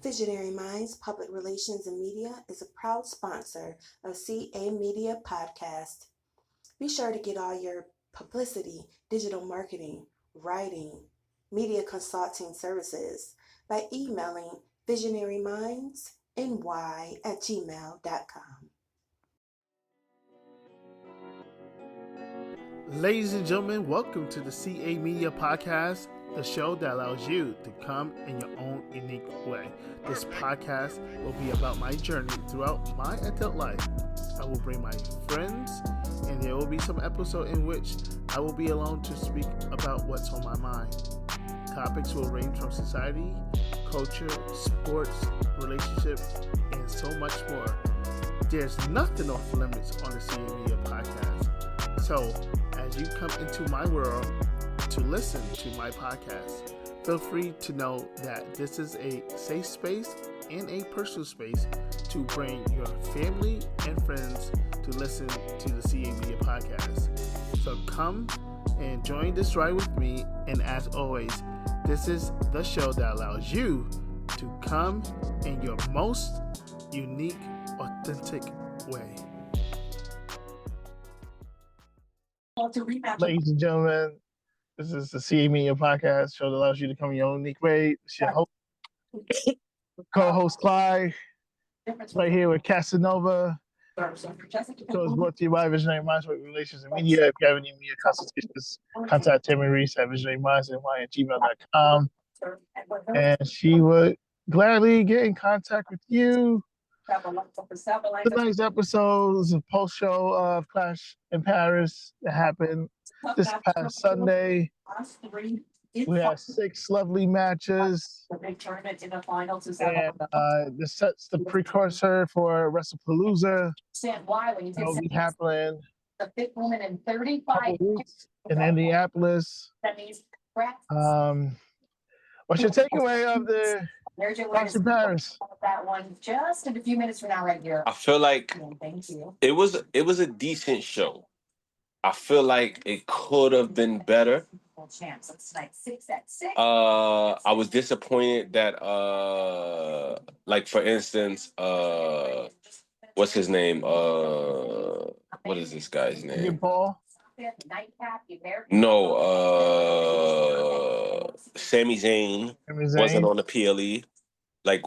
Visionary Minds Public Relations and Media is a proud sponsor of CA Media Podcast. Be sure to get all your publicity, digital marketing, writing, media consulting services by emailing visionarymindsny@gmail.com. Ladies and gentlemen, welcome to the CA Media Podcast, the show that allows you to come in your own unique way. This podcast will be about my journey throughout my adult life. I will bring my friends, and there will be some episode in which I will be alone to speak about what's on my mind. Topics will range from society, culture, sports, relationships, and so much more. There's nothing off limits on the CA Media Podcast. So, as you come into my world to listen to my podcast, feel free to know that this is a safe space and a personal space to bring your family and friends to listen to the CA Media Podcast. So come and join this ride with me, and as always, this is the show that allows you to come in your most unique, authentic way. Ladies and gentlemen, this is the CA Media Podcast, show that allows you to come in your own unique way. It's your host, co-host Clyde, right here with Casanova. The show is brought to you by Visionary Minds Public Relations and Media. If you have any media consultations, contact Tammy Reese at visionarymindsny@gmail.com. And she would gladly get in contact with you. Tonight's episode is a post-show of Clash in Paris that happened this past Sunday. We had 6 lovely matches, and this sets the precursor for Wrestlepalooza. That will be happening a couple weeks in Indianapolis. What's your takeaway of the Clash in Paris? That one just in a few minutes from now, right here. I feel like Thank you. it was a decent show. I feel like it could have been better. Champs. It's tonight 6 at 6. I was disappointed that like for instance, what's his name? What is this guy's name? Paul? No, Sami Zayn wasn't on the PLE. Like,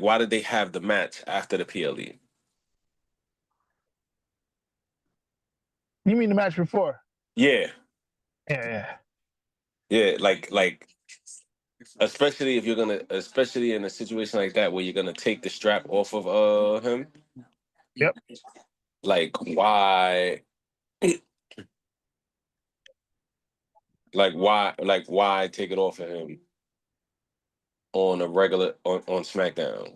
why did they have the match after the PLE? You mean the match before? Yeah. Yeah. Like, especially if you're gonna, especially in a situation like that where you're gonna take the strap off of him. Yep. Like, why? Why take it off of him on a regular on SmackDown?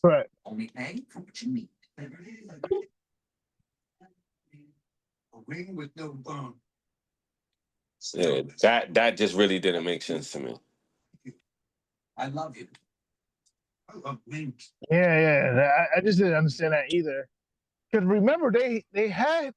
Right. Only egg from what you mean. A wing with no bone. Yeah, that just really didn't make sense to me. I love you. I love wings. Yeah. I just didn't understand that either. Because remember, they had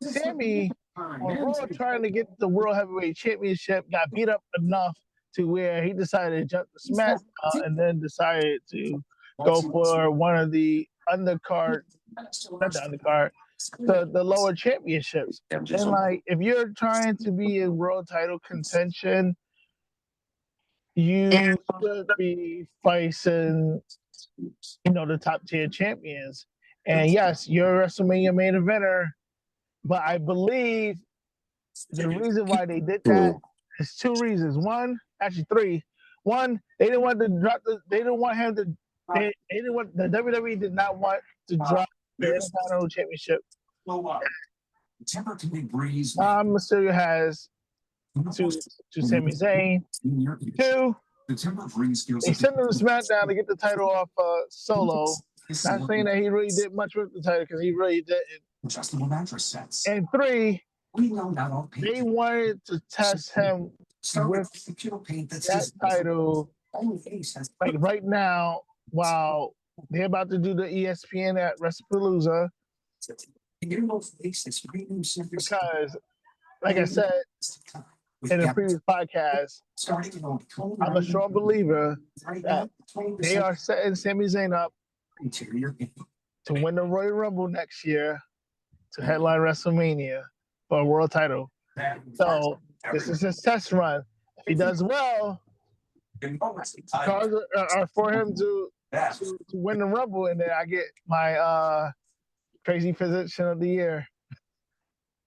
Sammy on Raw trying to get the World Heavyweight Championship, got beat up enough to where he decided to jump to SmackDown and then decided to go for one of the undercard, not the undercard, the lower championships. And like, if you're trying to be in world title contention, you should be facing, the top tier champions. And yes, you're a WrestleMania main eventer, but I believe the reason why they did that is 2 reasons. One, actually 3. One, they didn't want to drop the WWE did not want to drop the Intercontinental Championship. Temper can be breeze. Mysterio has to Sami Zayn. 2, they sent him to SmackDown to get the title off Solo. Not saying that he really did much with the title because he really didn't. Adjustable mattress sets. And 3, We know not all paint. they wanted to test him with the pure paint that's that title only face has like right now while they're about to do the ESPN at Wrestlepalooza. your most face is premium service. Because, like I said, in the previous podcast, Starting in October, I'm a strong believer right that now, 20% they are setting Sami Zayn up interior to win the Royal Rumble next year to headline WrestleMania for a world title. So this is his test run. If he does well, cards are for him to win the Rumble, and then I get my crazy physician of the year.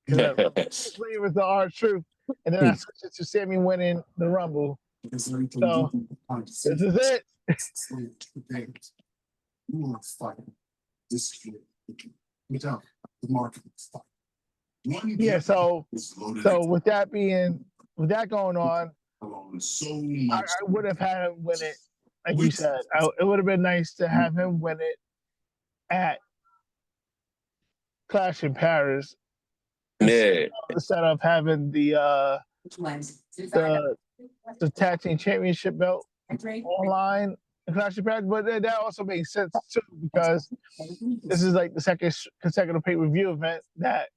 Believers the hard truth, and then I switch it to Sammy winning the Rumble. So this is it. You are fighting this year without the market fight. Yeah. So with that going on, I would have had him win it, like you said. It would have been nice to have him win it at Clash in Paris. Yeah. Instead of having the tag team championship belt online in Clash of Paris, but that also makes sense too because this is like the second consecutive pay-per-view event that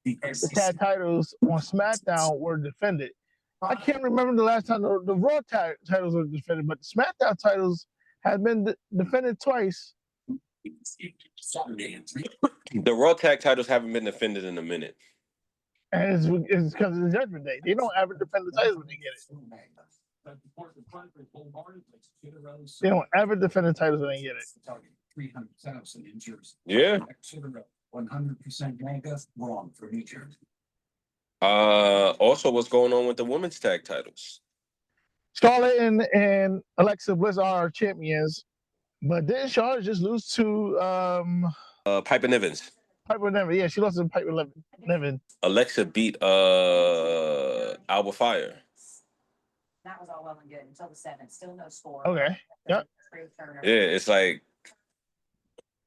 the tag titles on SmackDown were defended. I can't remember the last time the Raw titles were defended, but the SmackDown titles have been defended twice. The Raw tag titles haven't been defended in a minute. And it's because of the Judgment Day. They don't ever defend the titles when they get it. They don't ever defend the titles when they get it. 300,000 in Jersey. Yeah. 100% mega wrong for New Jersey. Also, what's going on with the women's tag titles? Charlotte and Alexa Bliss are our champions, but didn't Charlotte just lose to Piper Nivens? Piper Niven? Yeah, she lost to Piper Niven. Alexa beat Alba Fire. That was all well and good until the 7th. Still no score. Okay. Yep. Yeah, it's like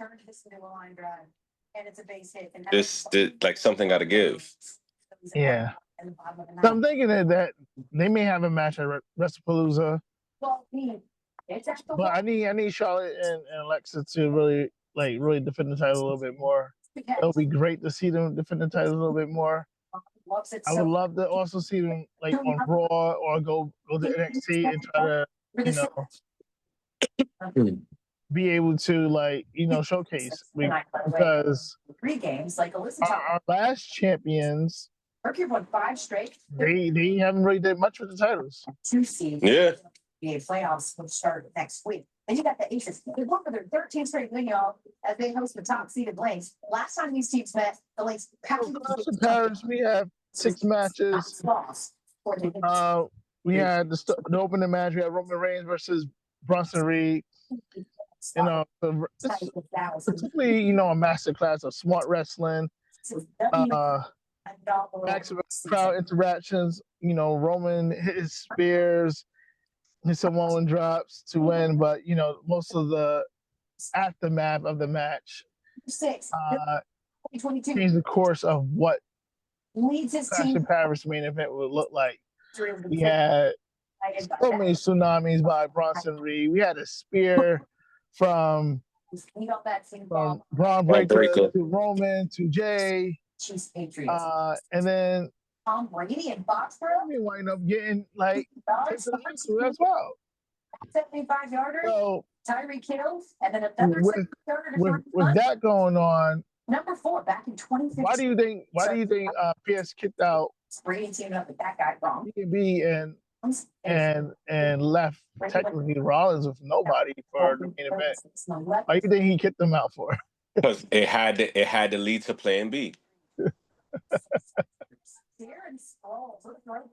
Turn this into a line drive, and it's a base hit. And this like something got to give. Yeah. So I'm thinking that they may have a match at Wrestlepalooza, but I need Charlotte and Alexa to really defend the title a little bit more. It'll be great to see them defend the title a little bit more. I would love to also see them like on Raw or go to NXT and try to be able to showcase because our last champions, Mercury won 5 straight. They haven't really did much with the titles. 2 seeds. Yeah. The playoffs will start next week. And you got the Aces. They won for their 13th straight win, y'all, as they host the top seeded Lynx. Last time these teams met, the Lynx In Paris, we have 6 matches. We had the opening match. We had Roman Reigns versus Bronson Reed. Particularly, a masterclass of smart wrestling. Maximum crowd interactions. Roman his spears, his Samoan drops to win, but most of the aftermath of the match changed the course of what Clash in Paris main event would look like. We had so many tsunamis by Bronson Reed. We had a spear from Braun Breaker to Roman to Jay. And then Tom Brady and Foxborough wind up getting as well. 75-yarder. So Tyreek Hill, and then another with that going on, number 4 back in 2015. Why do you think PS kicked out Brady teamed up with that guy wrong? B and left technically Rollins with nobody for the main event? Why do you think he kicked them out for? Because it had to lead to Plan B.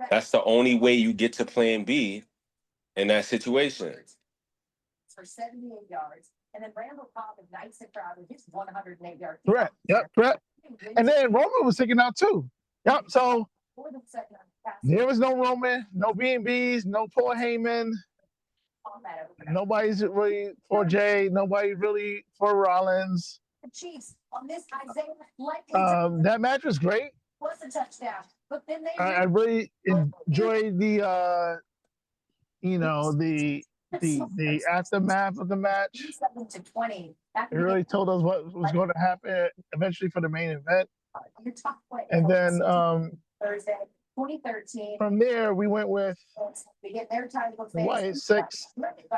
That's the only way you get to Plan B in that situation. For 78 yards, and then Randall Cobb ignites the crowd with his 108 yards. Correct. Yep. Correct. And then Roman was taken out too. Yep. So there was no Roman, no B&Bs, no Paul Heyman. Nobody's really for Jay. Nobody really for Rollins. The Chiefs on this Isaiah. That match was great. Was a touchdown, but then they. I really enjoyed the the aftermath of the match. 7-20. It really told us what was going to happen eventually for the main event. And then 2013. From there, we went with They get their title the Wyatt Six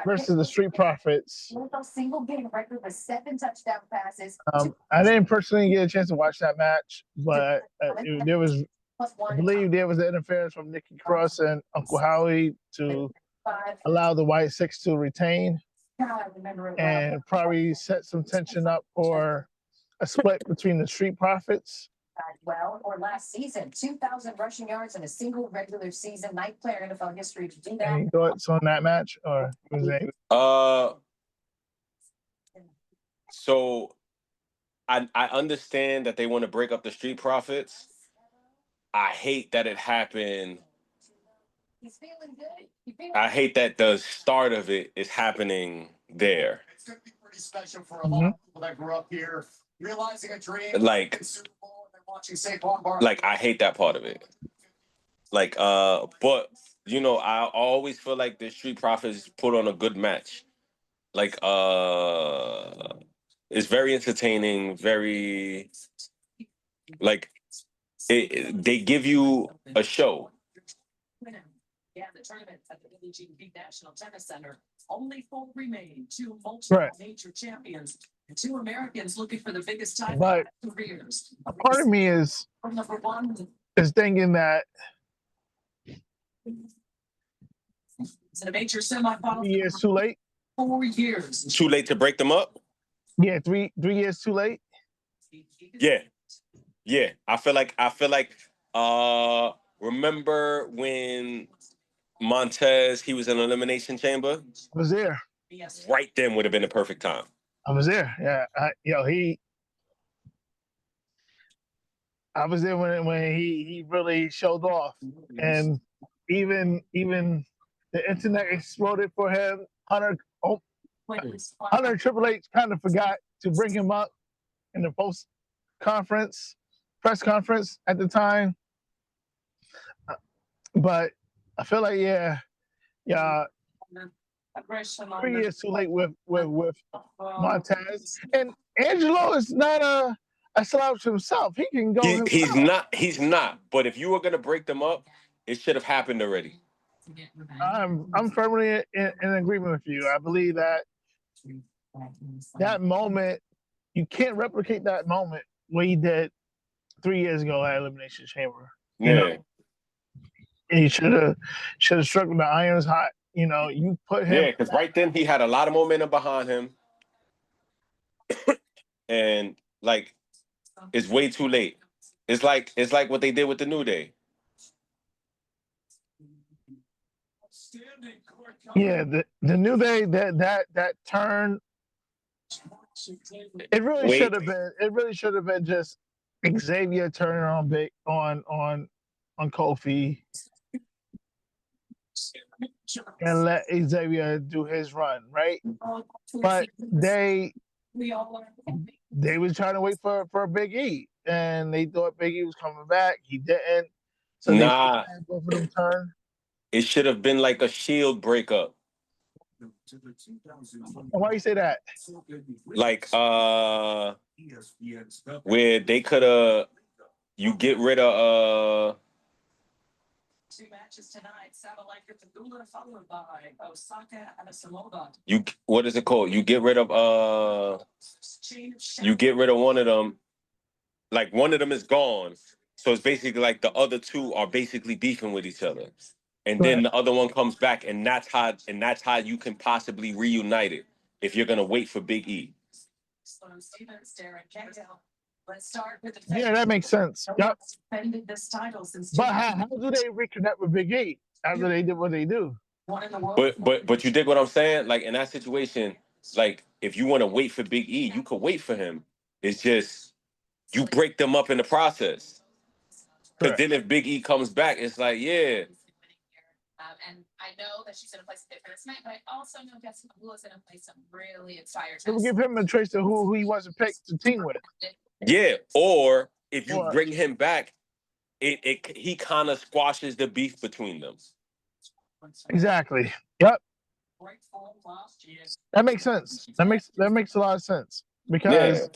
versus the Street Profits. Single game record with 7 touchdown passes. I didn't personally get a chance to watch that match, but there was, I believe, there was an interference from Nikki Cross and Uncle Howie to allow the Wyatt Six to retain, and probably set some tension up for a split between the Street Profits. Well, or last season, 2,000 rushing yards in a single regular season, 9th player in NFL history to do that. Any thoughts on that match, or was it? So I understand that they want to break up the Street Profits. I hate that it happened. He's feeling good. I hate that the start of it is happening there. It's going to be pretty special for a lot of people that grew up here, realizing a dream. Like, I hate that part of it. Like, but you know, I always feel like the Street Profits put on a good match. Like, it's very entertaining, very like they give you a show. Yeah, the tournament at the WGP National Tennis Center. Only 4 remain. 2 multiple major champions and 2 Americans looking for the biggest title But in their careers. part of me is thinking that it's a major semifinal. 3 years too late. 4 years. Too late to break them up? Yeah, 3 years too late. Yeah. I feel like remember when Montez, he was in Elimination Chamber? I was there. Right then would have been the perfect time. I was there. Yeah. I was there when he really showed off, and even the internet exploded for him. Hunter and Triple H kind of forgot to bring him up in the press conference at the time. But I feel like, 3 years too late with Montez. And Angelo is not a slouch himself. He can go himself. He's not. But if you were gonna break them up, it should have happened already. I'm firmly in agreement with you. I believe that moment, you can't replicate that moment what he did 3 years ago at Elimination Chamber. You know? And he should have struck with the irons hot. You know, you put him. Yeah, because right then he had a lot of momentum behind him, and like, it's way too late. It's like what they did with the New Day. Yeah, the New Day, that turn. It really should have been. It really should have been just Xavier turning on Kofi, and let Xavier do his run, right? But they was trying to wait for Big E, and they thought Big E was coming back. He didn't. So they both of them turn. It should have been like a Shield breakup. Why you say that? Like, where they could have, you get rid of 2 matches tonight. Sabalenka Pegula followed by Osaka and Samoa. What is it called? You get rid of one of them. Like, one of them is gone. So it's basically like the other 2 are basically beefing with each other. And then the other one comes back, and that's how you can possibly reunite it if you're gonna wait for Big E. Let's start with that makes sense. Yep. This title since but how do they reconnect with Big E after they did what they do? But you dig what I'm saying? Like, in that situation, like, if you want to wait for Big E, you could wait for him. It's just you break them up in the process. Because then if Big E comes back, it's like, yeah. And I know that she's going to play some different tonight, but I also know Casanova is going to play some really inspired. So we'll give him a choice to who he wants to pick to team with. Yeah, or if you bring him back, he kind of squashes the beef between them. Exactly. Yep. That makes sense. That makes a lot of sense because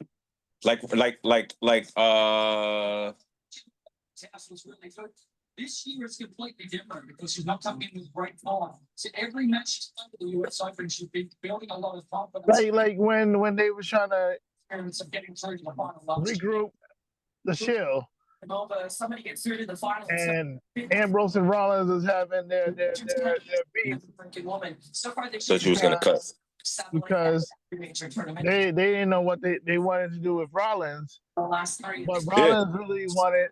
This year is completely different because she's not coming in with great form. So every match she's done with the US Open, she's been building a lot of confidence. Like when they were trying to Of getting through to the final last year. regroup the Shield, Somebody gets through to the final. and Ambrose and Rollins was having their beef So far, So she was gonna cut. because they didn't know what they wanted to do with Rollins, the last 3 but Rollins really wanted,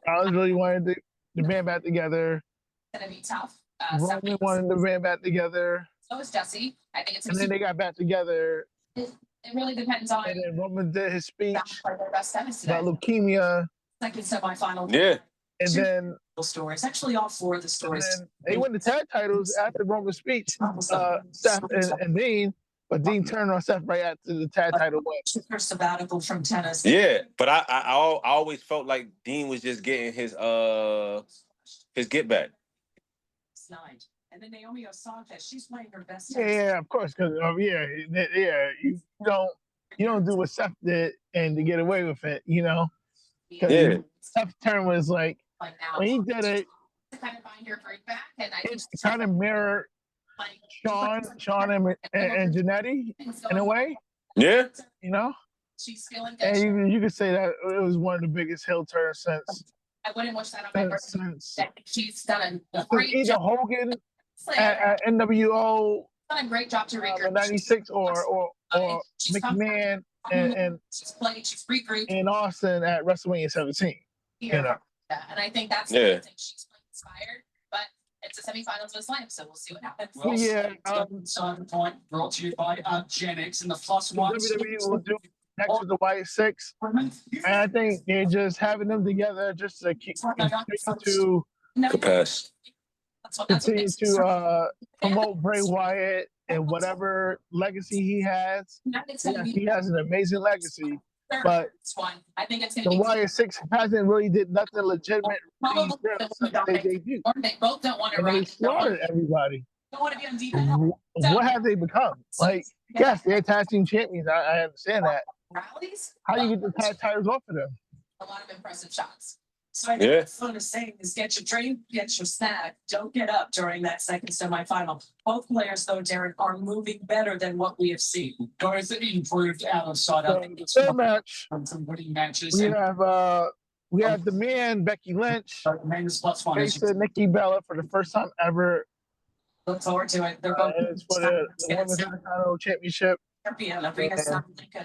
Rollins really wanted the band back together. Gonna be tough. Roman wanted the band back together, So is Jesse. I think it's and then they got back together. it really depends on And then Roman did his speech their best tennis today. about leukemia, Second semifinal. Yeah. Two and then stories. Actually, all 4 of the stories. they won the tag titles after Roman's speech. Seth and Dean, but Dean turned on Seth right after the tag title win. Her sabbatical from tennis. Yeah, but I always felt like Dean was just getting his get back. Slide. And then Naomi Osaka, she's playing her best. Yeah, of course, because you don't do what Seth did and to get away with it, Yeah. Seth's turn was like now. when he did it, To kind of find your groove back, and I it kind of mirrored Sean and Janetti in a way, Yeah. She's feeling good. And you could say that it was one of the biggest heel turns since I wouldn't wish that on my birthday. She's done a great either job. Hogan at NWO Done a great job to regroup. '96 or McMahon and she's played. She's regrouped. in Austin at WrestleMania 17. Yeah, and I think that's Yeah. the thing. She's playing inspired, but it's a semifinals of Slam, so we'll see what happens. Well, Yeah, Sign point brought to you by Gen X and the plus one. WWE will do next with the White Six, and I think they're just having them together just to Pass. continue to promote Bray Wyatt and whatever legacy he has. Yes, he has an amazing legacy, but I think it's going the to be Wyatt Six hasn't really did nothing legitimate since they debuted. They both don't want to And they run. slaughtered everybody. Don't want to be on defense. What have they become? Like, yes, they're tag team champions. I understand that. Rallies. How do you get the tag titles off of them? A lot of impressive shots. So I think what's fun to say is get your drink, get your snack. Don't get up during that second semifinal. Both players, though, Derek, are moving better than what we have seen. Or is it improved outside of The third match, some winning matches? we have the man Becky Lynch Men's plus one. facing Nikki Bella for the first time ever. Look forward to it. They're both It's for the Women's Intercontinental Championship. champion of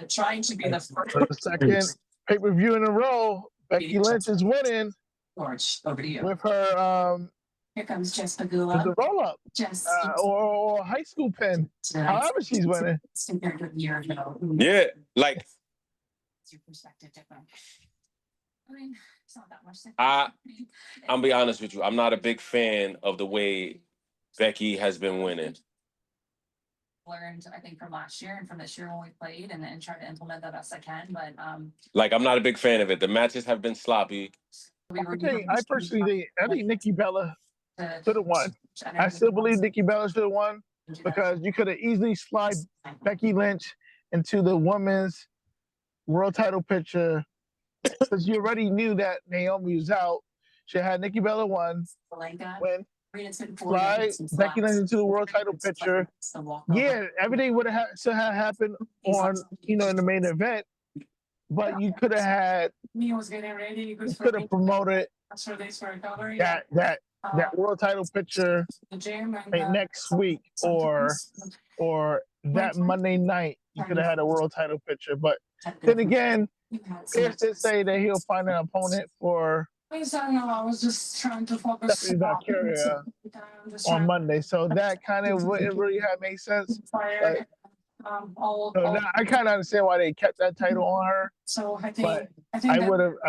trying to be the first. For the second pay-per-view in a row, Becky Lynch is winning George, over to you. with her Here comes Jess with Pagula. the roll-up Jess. or high school pin. However she's winning. Compared to a year ago. Yeah. Like What's your perspective different? I mean, it's not that much. I'm be honest with you. I'm not a big fan of the way Becky has been winning. Learned, I think, from last year and from this year when we played, and then try to implement that best I can. But Like, I'm not a big fan of it. The matches have been sloppy. I personally think Nikki Bella should have won. I still believe Nikki Bella should have won because you could have easily slid Becky Lynch into the women's world title picture because you already knew that Naomi was out. She had Nikki Bella win, slide Becky Lynch into the world title picture. Yeah, everything would have happened on in the main event, but you could have had could have promoted that world title picture next week or that Monday night. You could have had a world title picture, but then again, Pierce did say that he'll find an opponent for I was just trying to focus Stephanie Valkyria on Monday, so that kind of wouldn't really have made sense. But, so now I kind of understand why they kept that title on her. So But I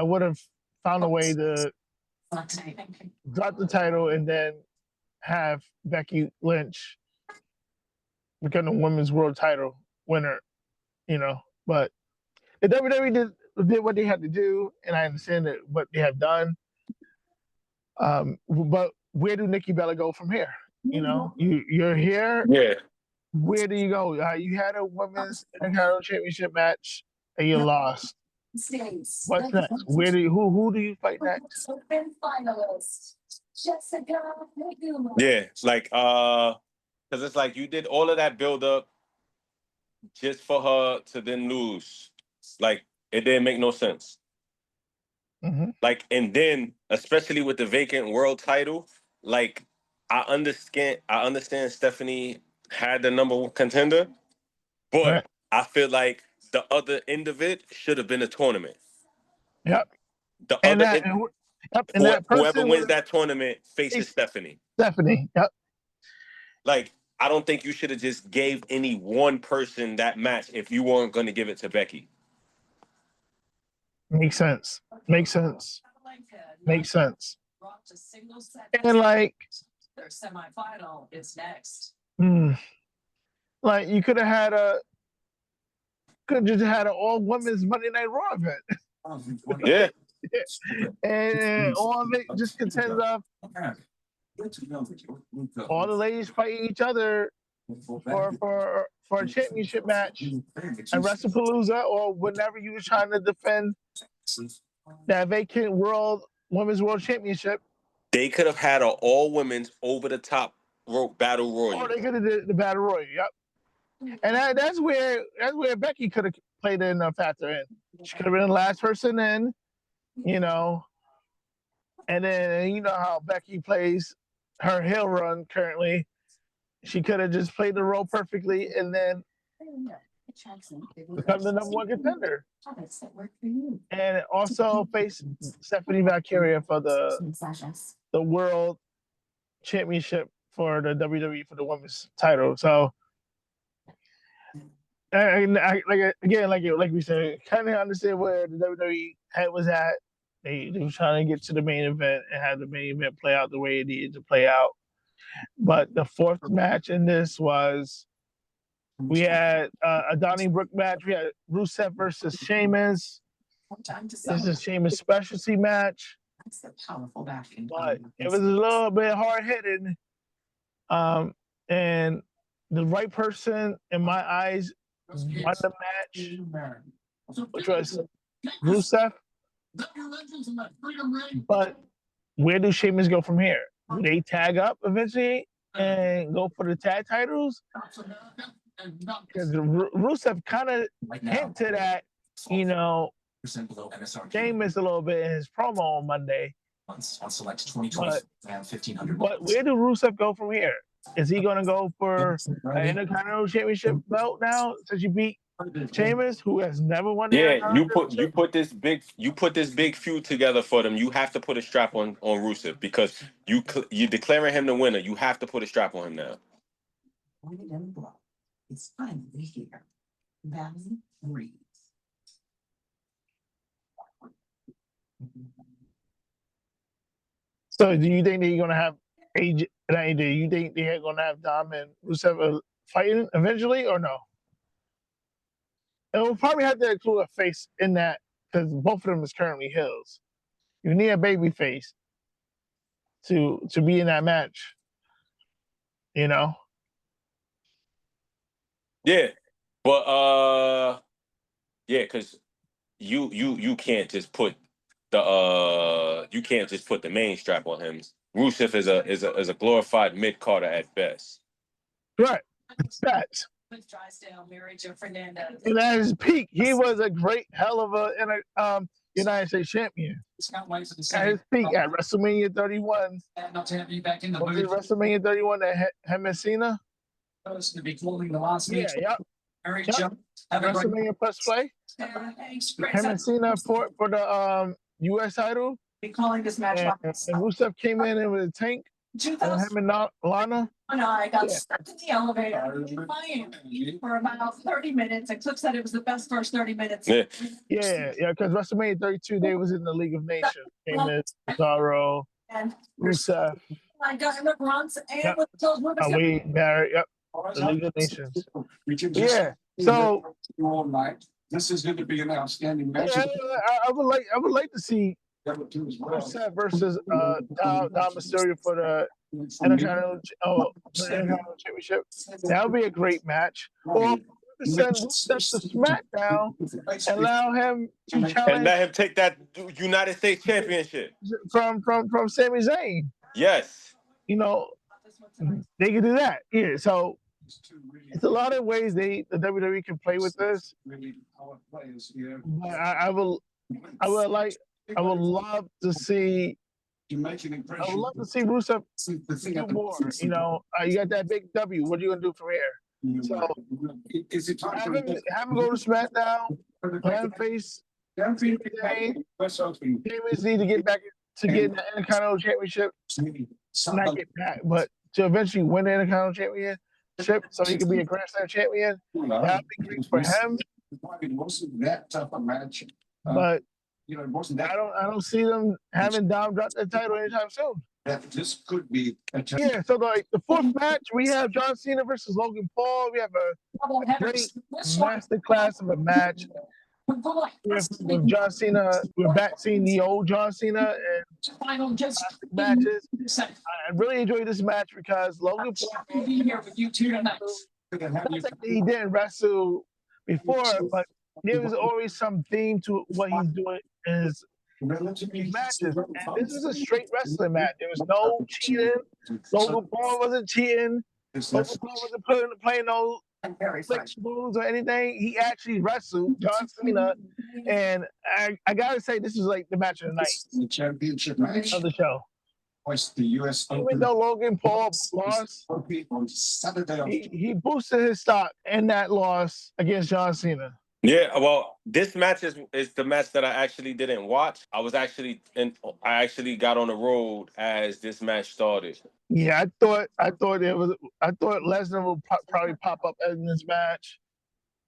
would have found a way to drop the title and then have Becky Lynch become the women's world title winner, But the WWE did what they had to do, and I understand that what they have done. But where do Nikki Bella go from here? You're here. Yeah. Where do you go? You had a women's Intercontinental Championship match and you lost. States. What's next? Who do you fight next? Open finalist, Jessica Meguma. Yeah, it's like because it's like you did all of that build up just for her to then lose. Like it didn't make no sense. Mm-hmm. Like, and then especially with the vacant world title, like I understand Stephanie had the number one contender, but Right. I feel like the other end of it should have been a tournament. Yep. The And other that, end, and that whoever person wins was that tournament faces Stephanie. Stephanie. Yep. Like, I don't think you should have just gave any one person that match if you weren't going to give it to Becky. Makes sense. Makes sense. Makes sense. Dropped a single set. And like, Their semifinal is next. like you could have just had an all women's Monday Night Raw event. Yeah. And all of it just contends of all the ladies fighting each other for a championship match at Wrestlepalooza or whenever you were trying to defend that vacant women's world championship. They could have had an all women's over the top battle royal. Or they could have did the battle royal. Yep. And that's where Becky could have played in a factor in. She could have been the last person in, you know. And then you know how Becky plays her heel run currently. She could have just played the role perfectly and then become the number one contender. And also face Stephanie Valkyria for the world championship for the WWE for the women's title. So, and like we said, kind of understand where the WWE head was at. They were trying to get to the main event and have the main event play out the way it needed to play out. But the fourth match in this was we had a Donnybrook match. We had Rusev versus Sheamus. This is Sheamus' specialty match. That's the powerful backing. But it was a little bit hard hitting. And the right person, in my eyes, won the match, which was Rusev. But where do Sheamus go from here? Do they tag up eventually and go for the tag titles? Because Rusev kind of hinted at, you know, Sheamus a little bit in his promo on Monday. On select 2020 and 1500. But where do Rusev go from here? Is he going to go for an Intercontinental Championship belt now since you beat Sheamus, who has never won the Intercontinental you put this big feud together for them. You have to put a strap on Rusev because you declaring him the winner. You have to put a strap on him now. It's finally here. Valley breathes. So do you think they're going to have AJ? Do you think they're going to have Dom and Rusev fighting eventually, or no? And we'll probably have to include a face in that because both of them is currently heels. You need a baby face to be in that match. You know. Yeah, but because you can't just put the main strap on him. Rusev is a glorified mid carder at best. Right. That's. With Drysdale, Mary Jo Fernandez. And at his peak, he was a great hell of a United States champion. At his peak at WrestleMania 31. Not to have you back in the booth. WrestleMania 31 at Hemesina? To be cloning the last week. Yeah, yep. Mary Jo. WrestleMania Plus Play. Hemesina for the US title. Be calling this match. And Rusev came in with a tank. And him and Lana. And I got stuck in the elevator in Miami for about 30 minutes. And Cliff said it was the best first 30 minutes. Yeah, because WrestleMania 32, they was in the League of Nations. Sheamus, Cesaro, and Rusev. I got in the Bronx and with Wade Barrett, yep. The League of Nations. Yeah. So this is going to be an outstanding match. Yeah, I would like to see Rusev versus Dom Mysterio for the Intercontinental Championship. That would be a great match. Or send Rusev to SmackDown and allow him to And challenge let him take that United States Championship. from Sami Zayn. Yes. You know, they can do that. Yeah. So it's a lot of ways the WWE can play with this. But I would love to see. I would love to see Rusev do more. You know, you got that big W. What are you gonna do from here? So have him go to SmackDown. Let him face Sami Zayn. Sheamus need to get back to get the Intercontinental Championship. Not get back, but to eventually win the Intercontinental Championship, so he can be a Grand Slam champion. That'd be great for him. But I don't see them having Dom drop the title anytime soon. This could be Yeah, so the fourth match, we have John Cena versus Logan Paul. We have a great masterclass of a match with John Cena. We're back seeing the old John Cena and classic matches. I really enjoyed this match because Logan Paul, Be here with you two tonight. he didn't wrestle before, but there was always some theme to what he's doing in his matches. And this is a straight wrestling match. There was no cheating. Logan Paul wasn't cheating. Logan Paul wasn't playing no flick moves or anything. He actually wrestled John Cena. And I gotta say, this is like the match of the night the championship match of the show. was the US Even though Logan Paul lost, on Saturday. he boosted his stock in that loss against John Cena. Yeah, well, this match is the match that I actually didn't watch. I actually got on the road as this match started. Yeah, I thought Lesnar would probably pop up in this match.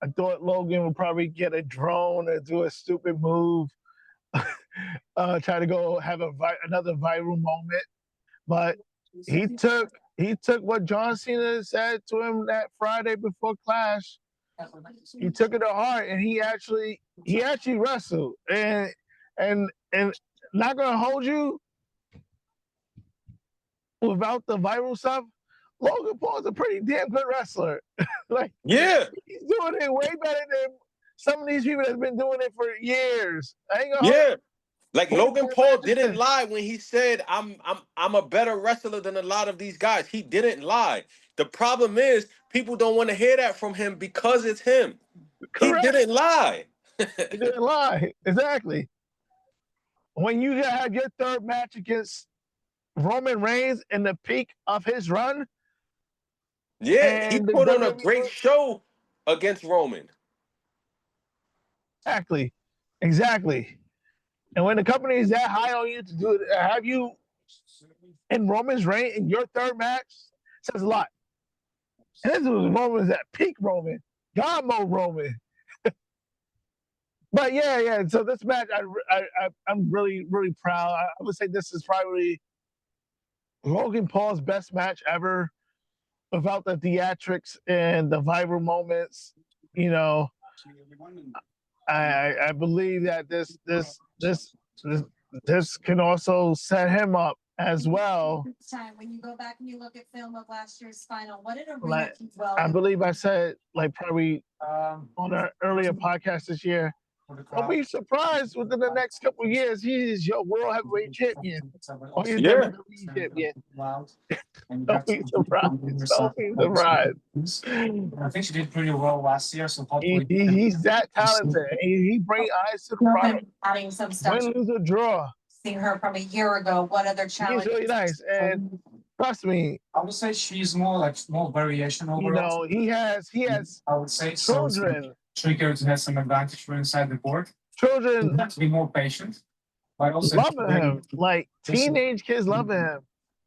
I thought Logan would probably get a drone and do a stupid move, try to go have another viral moment. But he took what John Cena said to him that Friday before Clash. He took it to heart, and he actually wrestled. And not gonna hold you, without the viral stuff, Logan Paul's a pretty damn good wrestler. Like, Yeah. he's doing it way better than some of these people that's been doing it for years. I ain't gonna Yeah. Like Logan Paul didn't lie when he said I'm a better wrestler than a lot of these guys. He didn't lie. The problem is people don't want to hear that from him because it's him. Correct. He didn't lie. He didn't lie. Exactly. When you had your third match against Roman Reigns in the peak of his run. Yeah, he put on a great show against Roman. Exactly. And when the company is that high on you to do it, have you in Roman's reign in your third match says a lot. And this was Roman's at peak Roman, God mode Roman. But yeah. So this match, I'm really proud. I would say this is probably Logan Paul's best match ever, without the theatrics and the viral moments. You know, I believe that this can also set him up as well. Time when you go back and you look at film of last year's final, what did Arena keep well? I believe I said probably on an earlier podcast this year. I'll be surprised within the next couple of years he's your world heavyweight champion or he's WWE champion. Don't be surprised. Don't be surprised. I think she did pretty well last year, so hopefully he's that talented. He brings eyes to the product. Adding some stuff. Win, lose, or draw. Seeing her from a year ago, what other challenges? He's really nice, and trust me. I would say she's more variation overall. You know, he has. I would say children. So triggers has some advantage for inside the board. Children you have to be more patient, but also loving him. Like teenage kids loving him.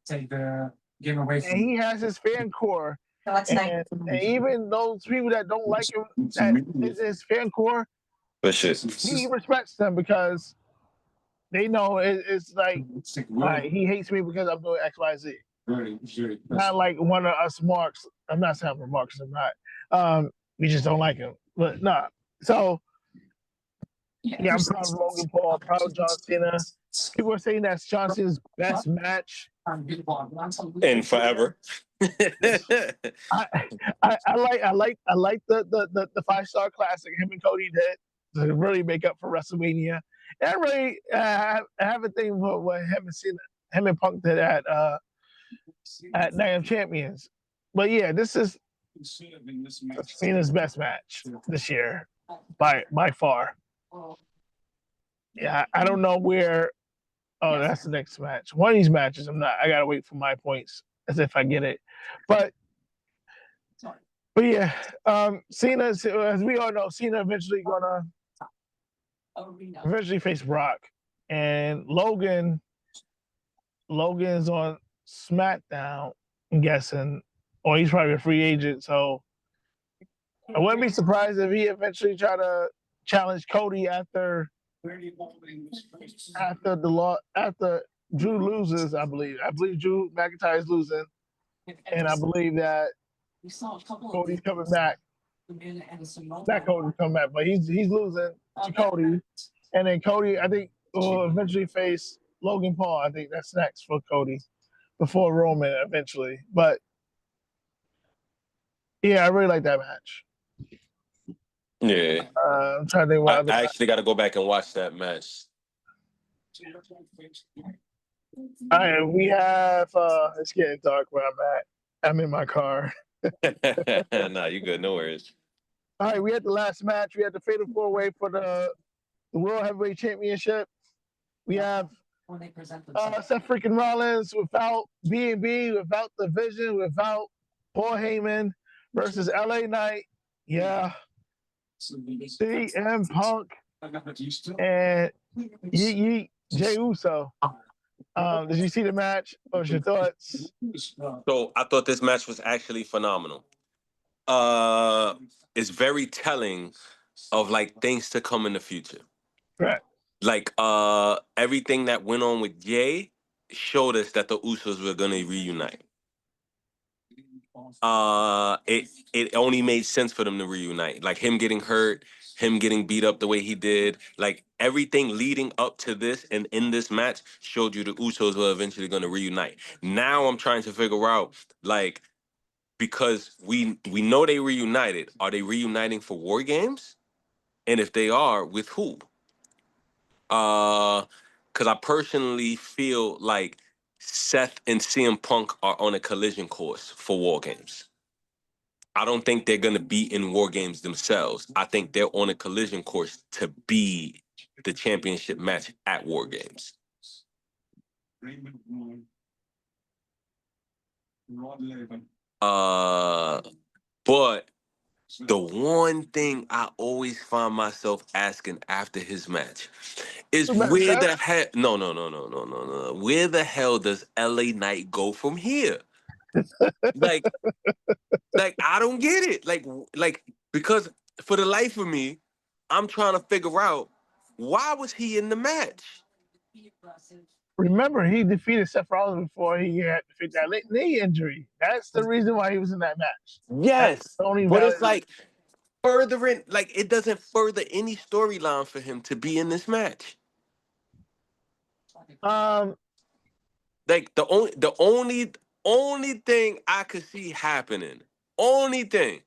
Take the game away from. And he has his fan core. And even those people that don't like him, that is his fan core. He respects them because they know it's like he hates me because I'm doing X, Y, Z. Not like one of us marks. I'm not saying I'm Marks. I'm not. We just don't like him. But nah. So Yeah, I'm proud of Logan Paul. I'm proud of John Cena. People are saying that's John Cena's best match. And forever. I, I like the 5-star classic him and Cody did to really make up for WrestleMania. And I really have a thing for what him and Punk did at Night of Champions. But yeah, this is Cena's best match this year by far. Yeah, I don't know where. Oh, that's the next match. One of these matches, I gotta wait for my points as if I get it. But yeah, Cena, as we all know, Cena eventually gonna face Brock, and Logan's on SmackDown. I'm guessing, or he's probably a free agent. So I wouldn't be surprised if he eventually try to challenge Cody after Drew loses. I believe Drew McIntyre is losing, and I believe that Cody's coming back. Not Cody's coming back, but he's losing to Cody, and then Cody, I think, will eventually face Logan Paul. I think that's next for Cody before Roman eventually. But yeah, I really like that match. Yeah. I'm trying to think what I actually got to go back and watch that match. All right, we have. It's getting dark where I'm at. I'm in my car. Nah, you good. No worries. All right, we had the last match. We had the Fatal 4-Way for the World Heavyweight Championship. We have Seth freaking Rollins without B&B, without the Vision, without Paul Heyman versus LA Knight. Yeah. CM Punk and Jey Uso. Did you see the match? What was your thoughts? So I thought this match was actually phenomenal. It's very telling of like things to come in the future. Right. Like everything that went on with Jay showed us that the Usos were gonna reunite. It only made sense for them to reunite. Like him getting hurt, him getting beat up the way he did, like everything leading up to this and in this match showed you the Usos were eventually gonna reunite. Now I'm trying to figure out, like, because we know they reunited. Are they reuniting for War Games? And if they are, with who? Because I personally feel like Seth and CM Punk are on a collision course for War Games. I don't think they're going to be in War Games themselves. I think they're on a collision course to be the championship match at War Games. But the one thing I always find myself asking after his match is where the hell? No. Where the hell does LA Knight go from here? like, I don't get it. Like because for the life of me, I'm trying to figure out why was he in the match. Remember, he defeated Seth Rollins before he had to fit that knee injury. That's the reason why he was in that match. Yes, but it's like furthering, like it doesn't further any storyline for him to be in this match. Like the only thing I could see happening, only thing,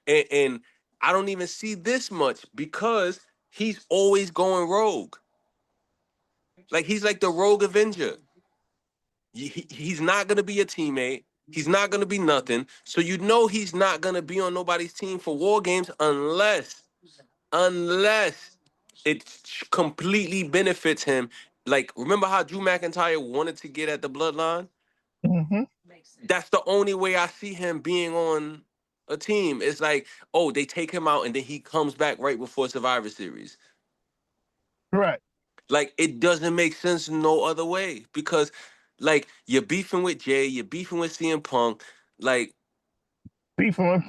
and I don't even see this much because he's always going rogue. Like he's like the rogue Avenger. He's not gonna be a teammate. He's not gonna be nothing. So you know he's not gonna be on nobody's team for War Games unless it completely benefits him. Like, remember how Drew McIntyre wanted to get at the Bloodline? Mm-hmm. That's the only way I see him being on a team. It's like, oh, they take him out and then he comes back right before Survivor Series. Right. Like, it doesn't make sense no other way because, like, you're beefing with Jay, you're beefing with CM Punk, like beefing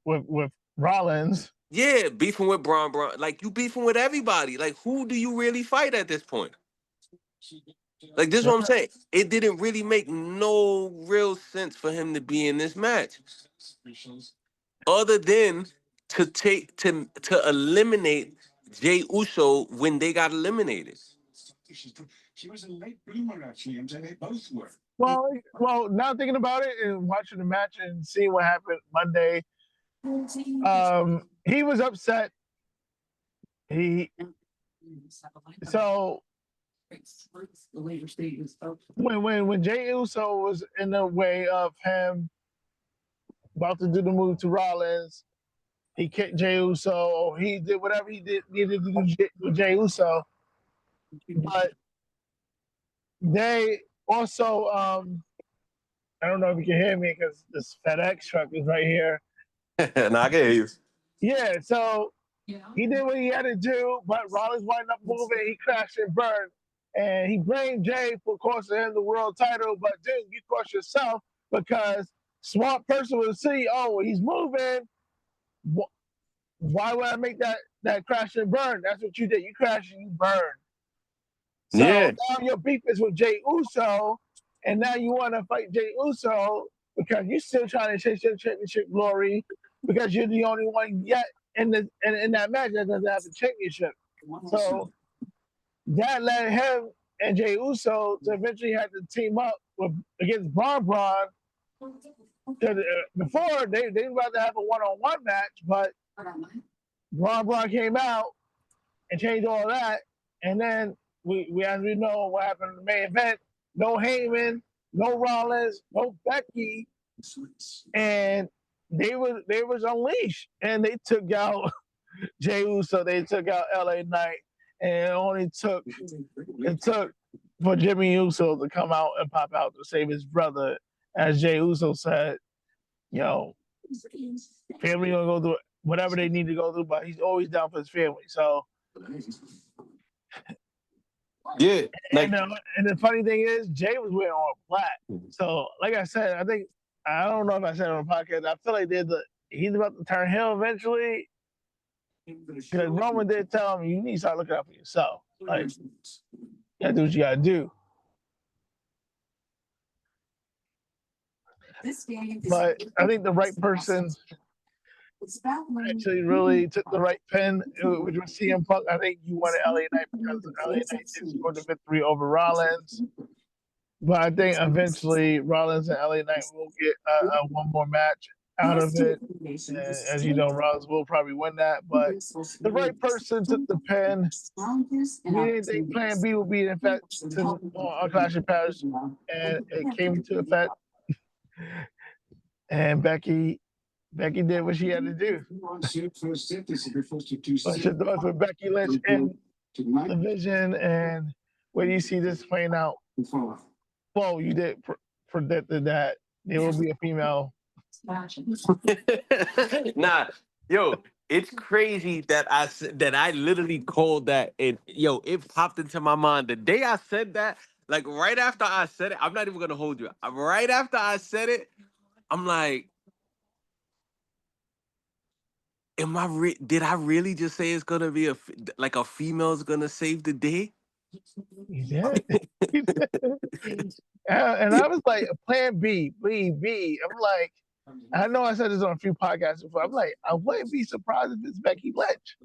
with Rollins. Yeah, beefing with Braun. Like, you beefing with everybody. Like, who do you really fight at this point? Like, this is what I'm saying. It didn't really make no real sense for him to be in this match. Other than to eliminate Jay Uso when they got eliminated. She was a late bloomer, actually, and they both were. Well, now thinking about it and watching the match and seeing what happened Monday, he was upset. So when Jay Uso was in the way of him about to do the move to Rollins, he kicked Jay Uso. He did whatever he needed to do with Jay Uso, but they also I don't know if you can hear me because this FedEx truck is right here. Nah, I can hear you. Yeah, so he did what he had to do, but Rollins wound up moving. He crashed and burned. And he blamed Jay for costing him the world title. But, dude, you cost yourself because smart person would see, oh, he's moving. Why would I make that crash and burn? That's what you did. You crashed and you burned. So Yeah. now your beef is with Jay Uso, and now you want to fight Jay Uso because you're still trying to chase your championship glory because you're the only one yet in that match that doesn't have the championship. So that led him and Jay Uso to eventually have to team up against Braun. Before they were about to have a one-on-one match, but Braun came out and changed all that, and then we as we know what happened in the main event. No Heyman, no Rollins, no Becky, and they was unleashed, and they took out Jey Uso. They took out LA Knight, and it took for Jimmy Uso to come out and pop out to save his brother, as Jey Uso said, family gonna go through whatever they need to go through, but he's always down for his family. So yeah, like, and the funny thing is, Jay was wearing all black. So, like I said, I don't know if I said it on the podcast. I feel like he's about to turn heel eventually. Because Roman did tell him, you need to start looking out for yourself. Like, you gotta do what you gotta do. But I think the right person actually really took the right pin, which was CM Punk. I think you wanted LA Knight because LA Knight did score the victory over Rollins. But I think eventually Rollins and LA Knight will get one more match out of it. And as you know, Rollins will probably win that. But the right person took the pin. We didn't think Plan B would be in effect on Clash of Paris, and it came into effect. And Becky did what she had to do. Bunch of thoughts with Becky Lynch in the Vision, and where do you see this playing out? Well, you did predicted that there will be a female. Nah, yo, it's crazy that I literally called that, and it popped into my mind the day I said that. Like right after I said it, I'm not even gonna hold you. Right after I said it, I'm like, did I really just say it's gonna be a female's gonna save the day? Yeah. And I was like, Plan B. I'm like, I know I said this on a few podcasts before. I'm like, I wouldn't be surprised if it's Becky Lynch.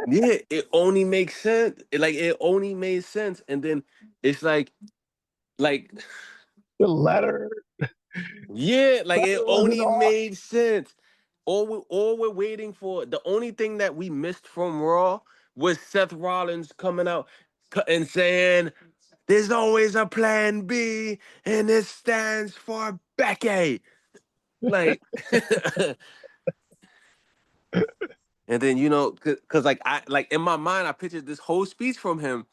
Yeah, it only makes sense. It only made sense, and then it's like the letter. Yeah, it only made sense. All we're waiting for, the only thing that we missed from Raw was Seth Rollins coming out and saying, "There's always a Plan B, and it stands for Becky." Like, and then because I in my mind I pictured this whole speech from him.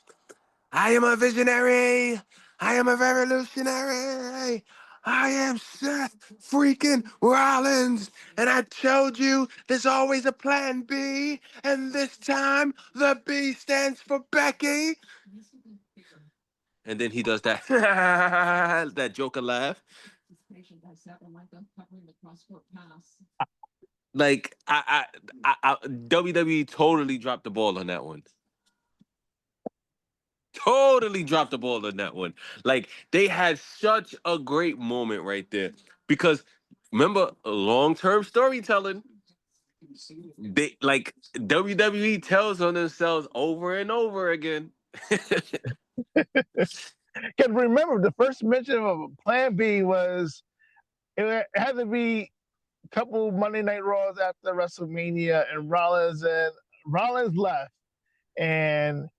I am a visionary. I am a revolutionary. I am Seth freaking Rollins. And I told you there's always a Plan B. And this time the B stands for Becky. And then he does that that Joker laugh. Like I WWE totally dropped the ball on that one. Totally dropped the ball on that one. Like they had such a great moment right there because remember long-term storytelling. they like WWE tells on themselves over and over again. Because remember, the first mention of a Plan B was it had to be a couple Monday Night Raws after WrestleMania, and Rollins left, and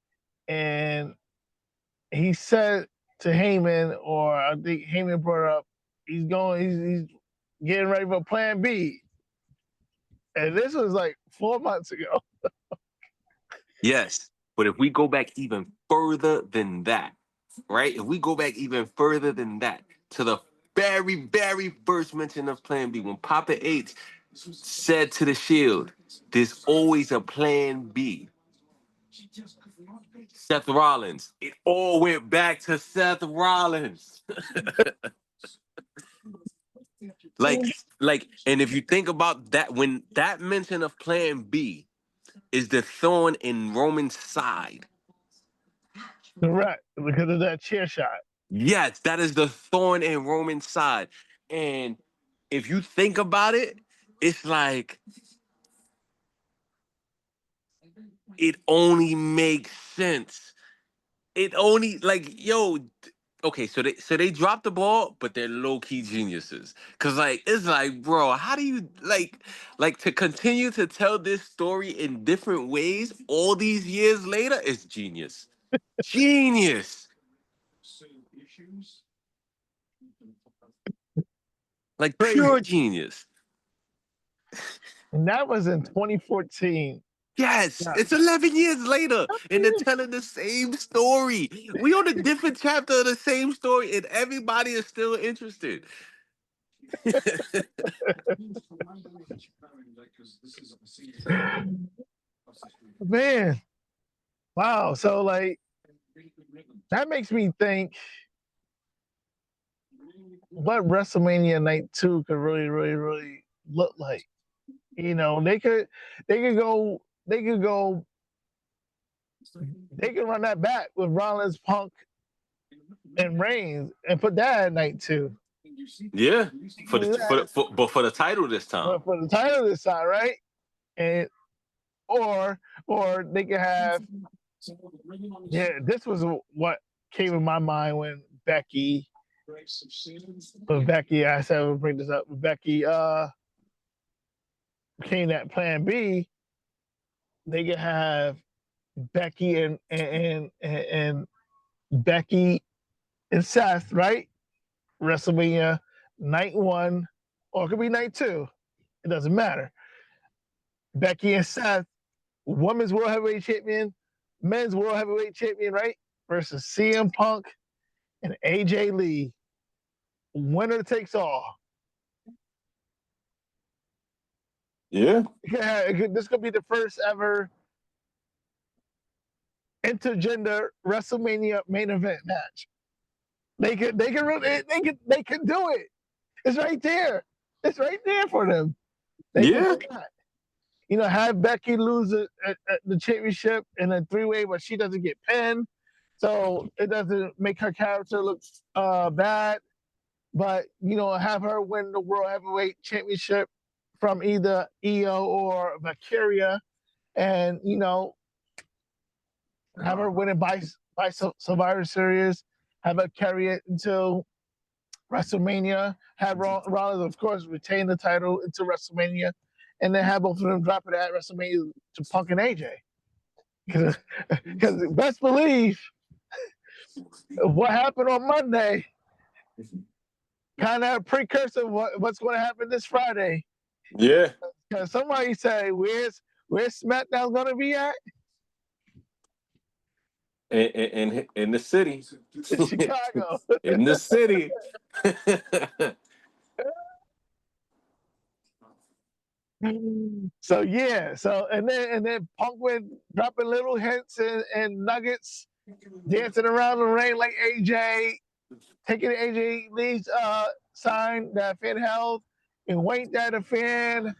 and he said to Heyman, or I think Heyman brought up, he's getting ready for Plan B, and this was like 4 months ago. Yes, but if we go back even further than that, right? If we go back even further than that to the very, very first mention of Plan B, when Papa H said to the Shield, "There's always a Plan B." Seth Rollins. It all went back to Seth Rollins. like, and if you think about that, when that mention of Plan B is the thorn in Roman's side. Right, because of that chair shot. Yes, that is the thorn in Roman's side. And if you think about it, it's like it only makes sense. It only okay, so they dropped the ball, but they're low-key geniuses. Cause like it's like, bro, how do you like to continue to tell this story in different ways all these years later is genius. Genius. Like Crazy. pure genius. And that was in 2014. Yes, Yeah. it's 11 years later, and they're telling the same story. We on a different chapter of the same story, and everybody is still interested. Man, wow. So like that makes me think what WrestleMania Night 2 could really, really, really look like. You know, they could go they could run that back with Rollins, Punk, and Reigns and put that at Night 2. Yeah, but for the title this time. For the title this time, right? And or they could have this was what came in my mind when Becky I said I would bring this up. Becky became that Plan B. They could have Becky and Becky and Seth, right? WrestleMania Night 1, or it could be Night 2. It doesn't matter. Becky and Seth, Women's World Heavyweight Champion, Men's World Heavyweight Champion, right? Versus CM Punk and AJ Lee. Winner takes all. Yeah. This could be the first ever intergender WrestleMania main event match. They could do it. It's right there. It's right there for them. They can do that. You know, have Becky lose the championship in a 3-way, but she doesn't get pinned, so it doesn't make her character look bad. But you know, have her win the World Heavyweight Championship from either Io or Valkyria, and you know, have her win it by Survivor Series. Have her carry it until WrestleMania. Have Rollins, of course, retain the title into WrestleMania, and then have both of them drop it at WrestleMania to Punk and AJ. Because best believe what happened on Monday, kind of a precursor of what's going to happen this Friday. Yeah. Because somebody say, where's SmackDown going to be at? In the city. In Chicago. In the city. So yeah, and then Punk went dropping little hints and nuggets, dancing around the ring like AJ, taking AJ Lee's sign that Finn held and winked at a fan.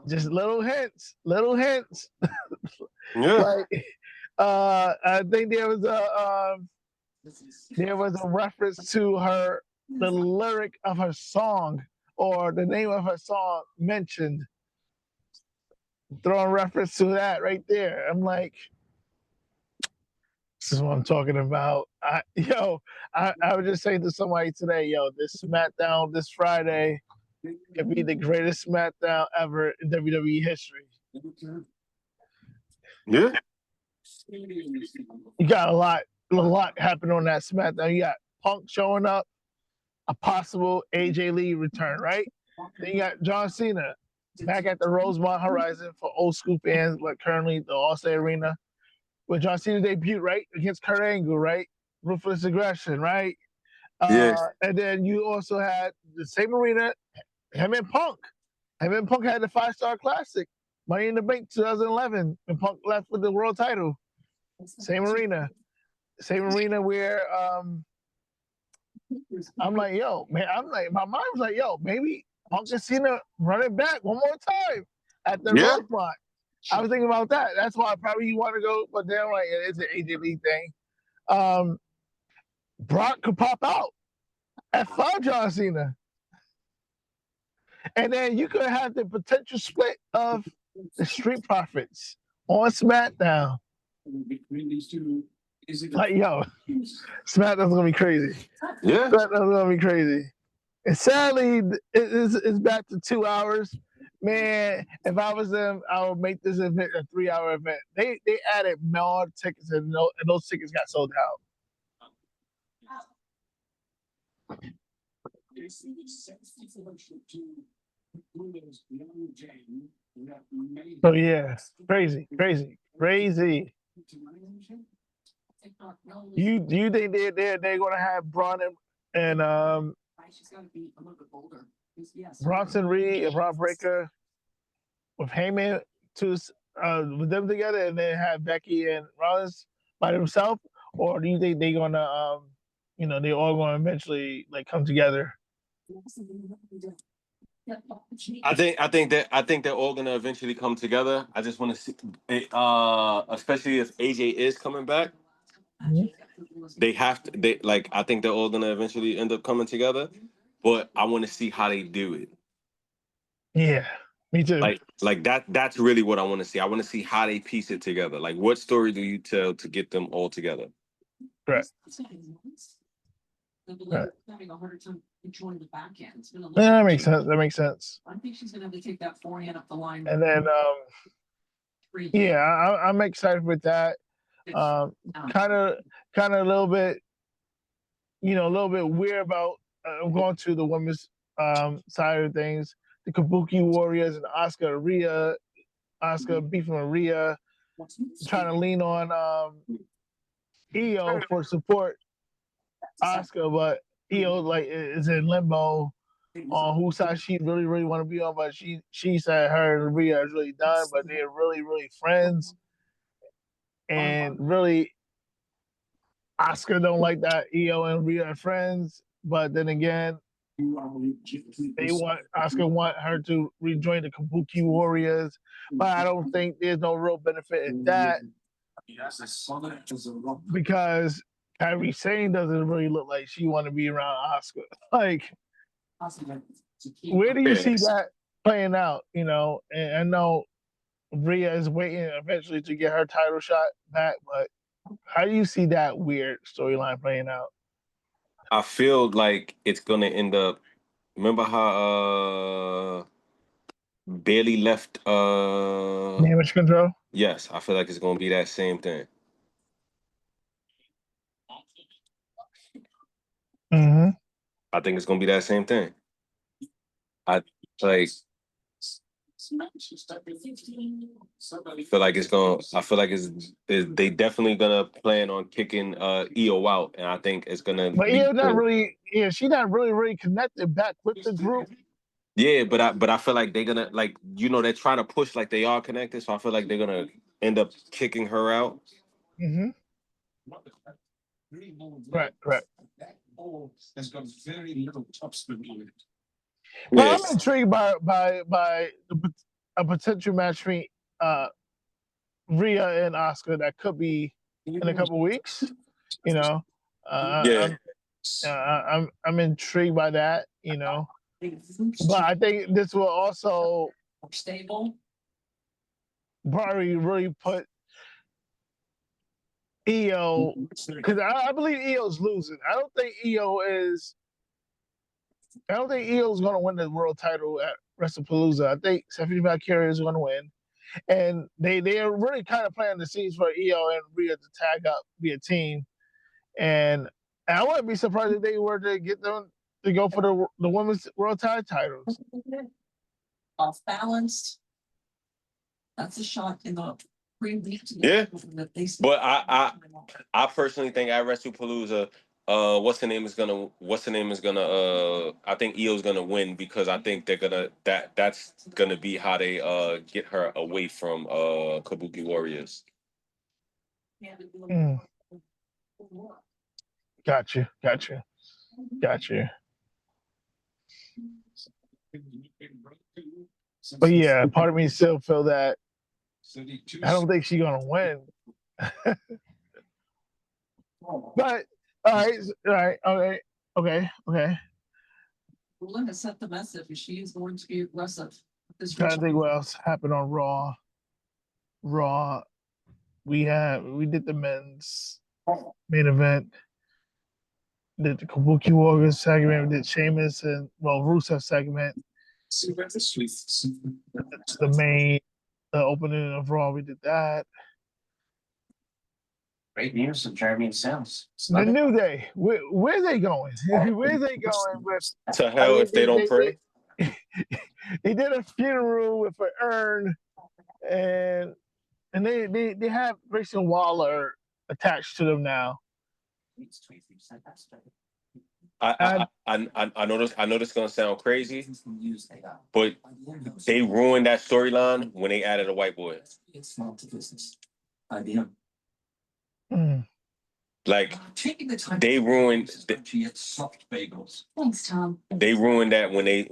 Just little hints. Yeah. Like I think there was a reference to the lyric of her song or the name of her song mentioned, throwing reference to that right there. I'm like, this is what I'm talking about. I was just saying to somebody today, this SmackDown this Friday could be the greatest SmackDown ever in WWE history. Yeah. You got a lot happening on that SmackDown. You got Punk showing up, a possible AJ Lee return, right? Then you got John Cena back at the Rosemont Horizon for old school fans, but currently the Allstate Arena. With John Cena debut, right? Against Kurt Angle, right? Ruthless Aggression, right? Yeah. And then you also had the same arena, him and Punk. Him and Punk had the 5-Star Classic, Money in the Bank 2011, and Punk left with the world title. Same arena. Same arena where I'm like, my mind was like, maybe Punk and Cena run it back one more time at the Yeah. Rosemont. I was thinking about that. That's why probably you want to go, but then I'm like, it's an AJ Lee thing. Brock could pop out at 5 John Cena. And then you could have the potential split of the Street Profits on SmackDown. Like, SmackDown's gonna be crazy. Yeah. SmackDown's gonna be crazy. And sadly, it's back to 2 hours. Man, if I was them, I would make this event a 3-hour event. They added more tickets and those tickets got sold out. So yeah, crazy. You think they're gonna have Braun and Bronson Reed and Rob Breaker with Heyman with them together, and then have Becky and Rollins by themselves, or do you think they're gonna they're all gonna eventually like come together? I think they're all gonna eventually come together. I just want to see, especially if AJ is coming back. They have to. I think they're all gonna eventually end up coming together, but I want to see how they do it. Yeah, me too. Like that. That's really what I want to see. I want to see how they piece it together. Like, what story do you tell to get them all together? Right. Having a harder time controlling the backhand. It's been a Yeah, that makes sense. I think she's gonna have to take that forehand up the line. And then, I'm excited with that. Kind of a little bit, a little bit weird about going to the women's side of things. The Kabuki Warriors and Asuka beefing with Rhea, trying to lean on Io for support Asuka, but Io is in limbo on whose side she really want to be on. But she said her and Rhea is really done, but they're really friends, and really Asuka don't like that Io and Rhea are friends. But then again, Asuka want her to rejoin the Kabuki Warriors, but I don't think there's no real benefit in that because Kairi Sane doesn't really look like she want to be around Asuka. Like, where do you see that playing out? And I know Rhea is waiting eventually to get her title shot back, but how do you see that weird storyline playing out? I feel like it's gonna end up. Remember how Bailey left? Damage control. Yes, I feel like it's gonna be that same thing. Mm-hmm. I think it's gonna be that same thing. I like. I feel like it's gonna. I feel like they definitely gonna plan on kicking Io out, and I think it's gonna. But Io's not really. Yeah, she's not really connected back with the group. Yeah, but I feel like they're gonna they're trying to push like they are connected, so I feel like they're gonna end up kicking her out. Mm-hmm. Right. Has got very little topspin on it. But I'm intrigued by a potential match between Rhea and Asuka that could be in a couple weeks. I'm intrigued by that. But I think this will also Stable. probably really put EO, because I believe EO's losing. I don't think EO is going to win the world title at Wrestlepalooza. I think Stephanie Valkyrie is going to win. And they are really kind of planting the seeds for EO and Rhea to tag up, be a team. And I wouldn't be surprised if they were to get them to go for the women's world tag titles. Off balanced. That's a shot in the pre-week. Yeah. But I personally think at WrestlePalooza, what's the name is gonna I think EO's gonna win because I think they're gonna that's gonna be how they get her away from Kabuki Warriors. Mm. Gotcha. But yeah, part of me still feel that I don't think she's gonna win. But all right, okay. Lynn has set the message. She is going to be aggressive. Trying to think what else happened on Raw. We did the men's main event. Did the Kabuki Warriors segment. We did Sheamus and Rusev segment. The opening of Raw. We did that. Great news of Jeremy and Sales. The New Day. Where are they going? Where are they going with? To hell if they don't pray. They did a funeral with an urn, and they have Grayson Waller attached to them now. I know this is gonna sound crazy, but they ruined that storyline when they added a white boy. Like they ruined. Thanks, Tom. They ruined that when they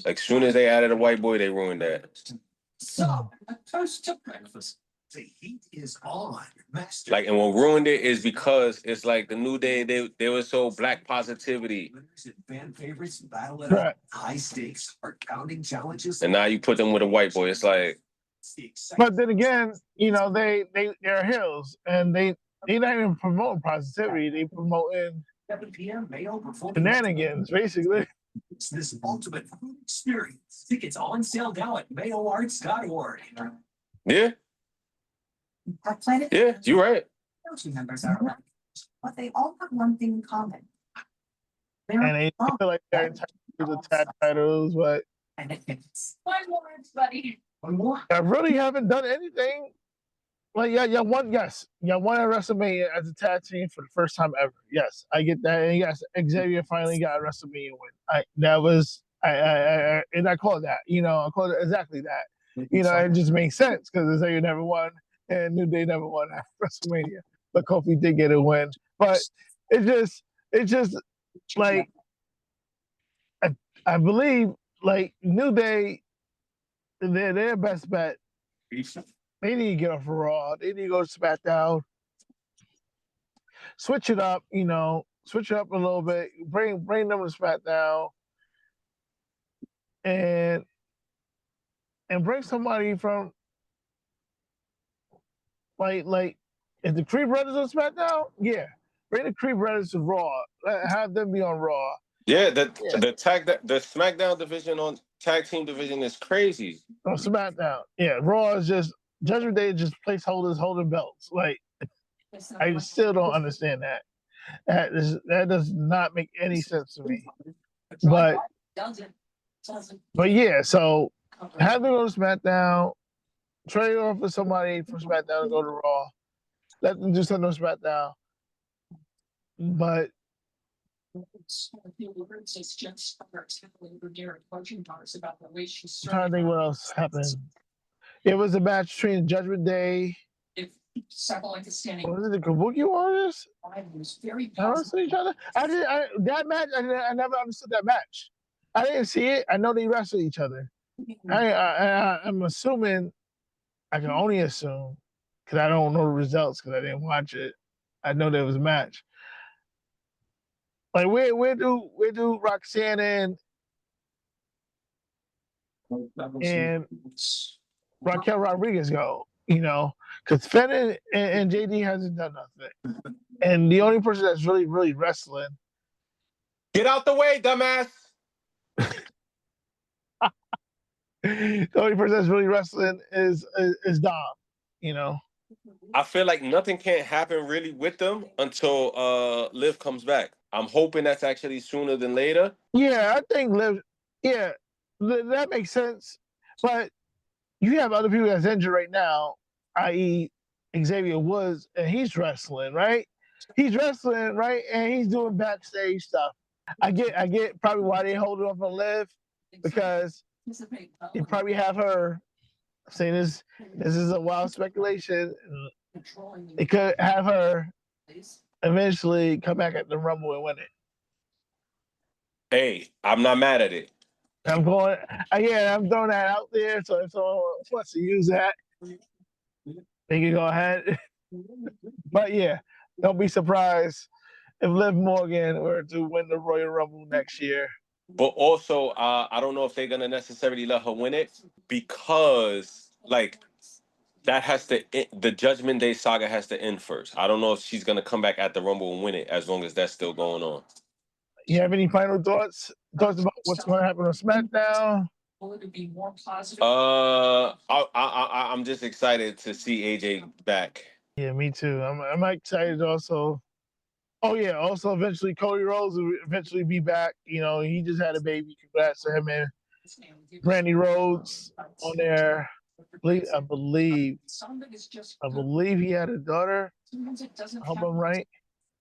like soon as they added a white boy, they ruined that. So, toast to breakfast. The heat is on, master. Like, and what ruined it is because it's like the New Day, they were so black positivity. Fan favorites battle it out. High stakes are counting challenges. And now you put them with a white boy. It's like. But then again, they're heels, and they're not even promoting positivity. They promoting 7 p.m. Mayo shenanigans, basically. It's this ultimate food experience. Tickets on sale now at mayoarts.org. Yeah. Our planet. Yeah, you're right. Those members are right, but they all have one thing in common. And they feel like they're entitled to the tag titles, but One more, buddy. One more. I really haven't done anything. Like, y'all won at WrestleMania as a tag team for the first time ever. Yes, I get that. And yes, Xavier finally got a WrestleMania win. And I call it that. I call it exactly that. It just makes sense because Xavier never won and New Day never won at WrestleMania. But Kofi did get a win. But it's just like I believe like New Day, their best bet. They need to get off Raw. They need to go to SmackDown. Switch it up, switch it up a little bit. Bring them to SmackDown, and bring somebody from like if the Creed Brothers on SmackDown, yeah, bring the Creed Brothers to Raw. Have them be on Raw. Yeah, the SmackDown division on tag team division is crazy. On SmackDown, yeah, Raw is just Judgment Day is just placeholders holding belts. Like I still don't understand that. That does not make any sense to me. But yeah, so have them go to SmackDown, trade off for somebody from SmackDown to go to Raw. Let them do something on SmackDown. But I'm trying to think what else happened. It was a match between Judgment Day. Was it the Kabuki Warriors? Was very each other. That match. I never understood that match. I didn't see it. I know they wrestled each other. I'm assuming. I can only assume because I don't know the results because I didn't watch it. I know there was a match. Like where do Roxanne and Raquel Rodriguez go? Because Finn and JD hasn't done nothing, and the only person that's really wrestling. Get out the way, dumbass. The only person that's really wrestling is Dom. I feel like nothing can't happen really with them until Liv comes back. I'm hoping that's actually sooner than later. Yeah, I think Liv. Yeah, that makes sense. But you have other people that's injured right now, i.e., Xavier Woods, and he's wrestling, right? He's wrestling, right, and he's doing backstage stuff. I get probably why they hold it off on Liv, because they probably have her saying this. This is a wild speculation. They could have her eventually come back at the Rumble and win it. Hey, I'm not mad at it. I'm going. Yeah, I'm throwing that out there. So if someone wants to use that, they can go ahead. But yeah, don't be surprised if Liv Morgan were to win the Royal Rumble next year. But also, I don't know if they're gonna necessarily let her win it, because like that has to the Judgment Day saga has to end first. I don't know if she's gonna come back at the Rumble and win it as long as that's still going on. You have any final thoughts? Thoughts about what's going to happen on SmackDown? I'm just excited to see AJ back. Yeah, me too. I'm excited also. Oh yeah, also eventually Cody Rhodes will eventually be back. He just had a baby. Congrats to him and Brandy Rhodes on there. I believe he had a daughter. I hope I'm right.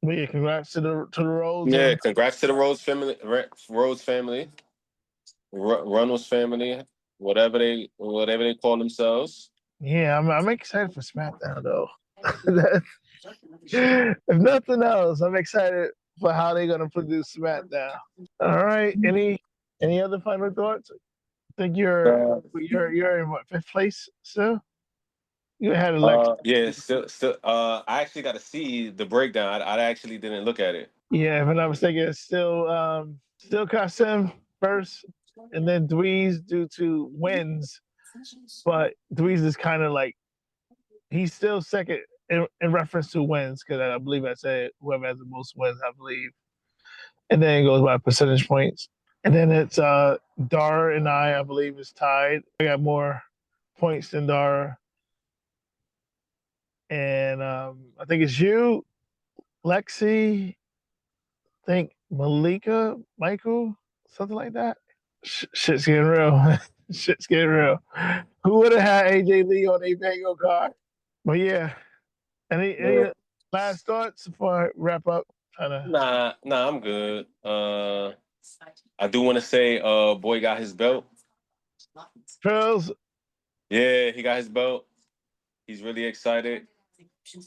But yeah, congrats to the Rhodes. Yeah, congrats to the Rhodes family, Runnels family, whatever they call themselves. Yeah, I'm excited for SmackDown though. If nothing else, I'm excited for how they're gonna produce SmackDown. All right. Any other final thoughts? I think you're in what, fifth place still? You had Alexa. Yeah, still. I actually got to see the breakdown. I actually didn't look at it. Yeah, if I'm not mistaken, it's still Kasim first, and then Dweez due to wins, but Dweez is kind of like he's still second in reference to wins, because I believe I said whoever has the most wins, I believe, and then it goes by percentage points, and then it's Dara and I believe is tied. I got more points than Dara, and I think it's you, Lexi, I think Michael, something like that. Shit's getting real. Shit's getting real. Who would have had AJ Lee on a Bango card? But yeah, any last thoughts before I wrap up? Nah, I'm good. I do want to say, boy got his belt. Trills. Yeah, he got his belt. He's really excited.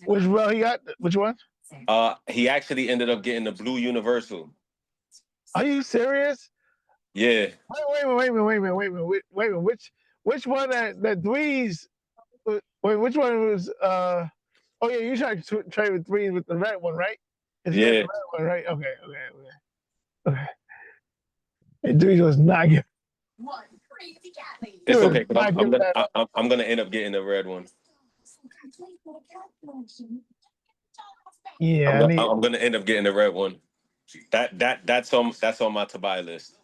Which belt he got? Which one? He actually ended up getting the Blue Universal. Are you serious? Yeah. Wait a minute. Which one that Dweez? Wait, which one was? Oh yeah, you tried to trade with Dweez with the red one, right? It's Yeah. the red one, right? Okay. And Dweez was not good. It's okay. I'm gonna end up getting the red one. Yeah, I'm gonna end up getting the red one. That's on my to buy list.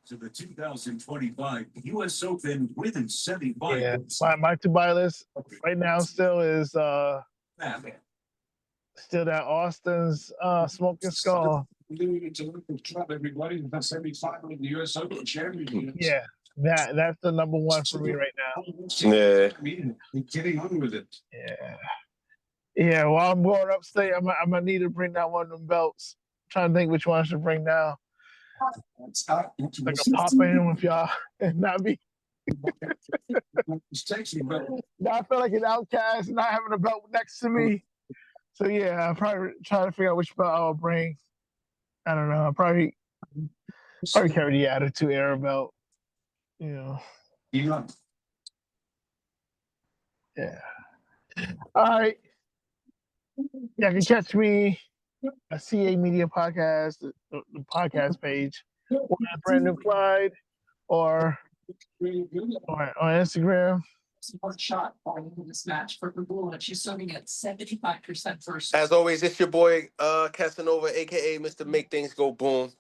To the 2025 U.S. Open within 75. Yeah, my to buy list right now still is still that Austin's Smoking Skull. Everybody, the semi-final in the U.S. Open championship. Yeah, that's the number one for me right now. Yeah. Getting on with it. Yeah. While I'm going upstate, I'm gonna need to bring down one of them belts. I'm trying to think which one I should bring down. Like a pop in with y'all and not be. Now I feel like an outcast not having a belt next to me. So yeah, I'll probably try to figure out which belt I'll bring. I don't know. I'll probably carry the Attitude Era belt. Yeah. All right. Yeah, you can catch me a CA Media Podcast, the podcast page, or at Brand New Clyde, or on Instagram. One shot falling into this match for Pagula. She's serving at 75% first. As always, it's your boy Casanova, aka Mr. Make Things Go Boom.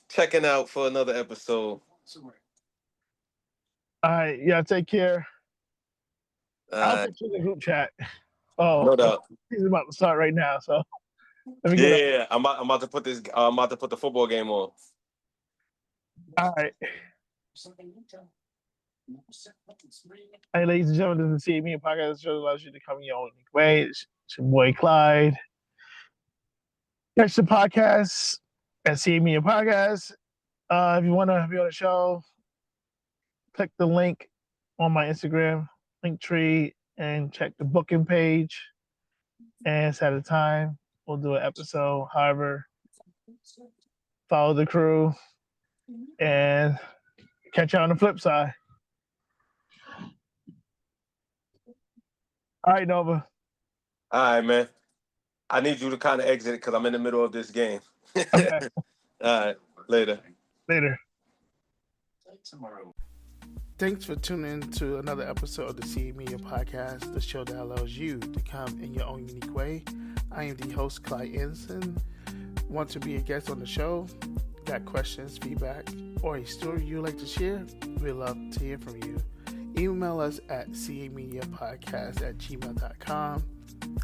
Checking out for another episode. All right, yeah, take care. I'll put you in the group chat. Oh, No doubt. He's about to start right now, so let me get up. Yeah, I'm about to put this. I'm about to put the football game on. All right. Hey, ladies and gentlemen, this is the CA Media Podcast. The show that allows you to come in your own unique way. It's your boy Clyde. Catch the podcast at CA Media Podcast. If you want to be on the show, click the link on my Instagram link tree and check the booking page. And set a time. We'll do an episode. However, follow the crew and catch you on the flip side. All right, Nova. All right, man. I need you to kind of exit it because I'm in the middle of this game. Okay. All right. Later. Tomorrow. Thanks for tuning in to another episode of the CA Media Podcast, the show that allows you to come in your own unique way. I am the host, Clyde Anderson. Want to be a guest on the show? Got questions, feedback, or a story you'd like to share? We'd love to hear from you. Email us at camediapodcast@gmail.com.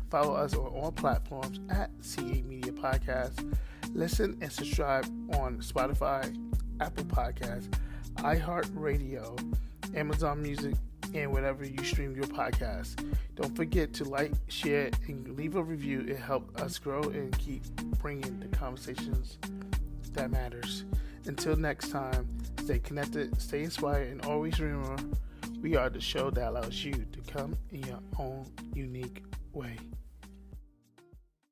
Follow us on all platforms at CA Media Podcast. Listen and subscribe on Spotify, Apple Podcasts, iHeartRadio, Amazon Music, and wherever you stream your podcast. Don't forget to like, share, and leave a review. It helps us grow and keep bringing the conversations that matters. Until next time, stay connected, stay inspired, and always remember, we are the show that allows you to come in your own unique way.